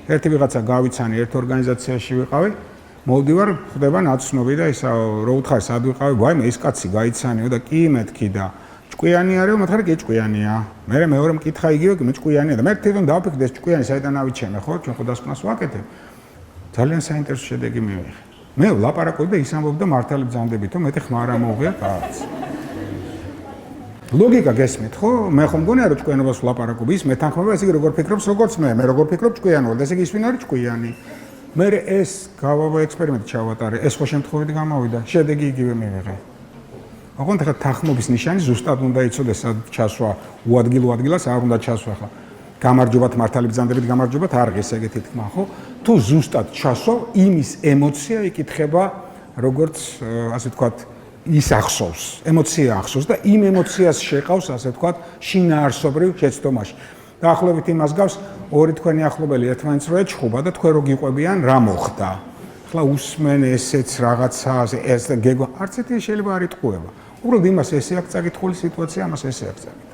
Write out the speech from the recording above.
ერთი ვიღაცა გავიცანი, ერთ ორგანიზაციაში ვიყავი, მოვდივარ, ხდება ნაცნობი და ისა რო უთხარ, სად ვიყავი, ვაიმე, ეს კაცი გაიცანიო და კი მეთქი და ჭკვიანი არისო, მეთქარი კი ჭკვიანია. მე მეორე მკითხა იგივე, კი ჭკვიანია და მე თვითონ დავფიქრდი ეს ჭკვიანი საიდან ავიჩენე, ხო? ჩვენ ხო დასკვნას ვაკეთებ. ძალიან საინტერესო შედეგი მივიღე. მე ვლაპარაკობდი და ის ამბობდა მართალი ბრძანდებითო, მეტი ხმა არ ამოუღია კაც. ლოგიკა გესმით, ხო? მე ხომ მგონია რომ ჭკვიანობას ვლაპარაკობ, ის მეთანხმება, ესე იგი როგორ ფიქრობს, როგორც მე როგორ ფიქრობ ჭკვიანობა, ესე იგი ის ვინ არის ჭკვიანი. მე ეს გავავა ექსპერიმენტი ჩავატარე, ეს ხო შემთხვევით გამოვიდა, შედეგი იგივე მივიღე. ოღონდ ახლა თანხმობის ნიშანი ზუსტად უნდა იცოდეს, სად ჩასვა, უადგილო ადგილას არ უნდა ჩასვა ხა. გამარჯობათ მართალი ბრძანდებით, გამარჯობათ არ ღირს ეგეთი თქმა, ხო? თუ ზუსტად ჩასვა, იმის ემოცია იკითხება, როგორც ასე ვთქვათ, ის ახსოვს, ემოცია ახსოვს და იმ ემოციას შეყავს, ასე ვთქვათ, შინაარსობრივ შეცდომაში. დაახლოებით იმას გავს, ორი თქვენი ახლობელი ერთმანეთს რო ეჩხუბა და თქვენ რო გიყვებიან, რა მოხდა. ახლა უსმენ ესეც რაღაცა, ეს გეგმა, არც ერთი შეიძლება არ იტყუება. უბრალოდ იმას ესე აქვს წაკითხული სიტუაცია, ამას ესე აქვს.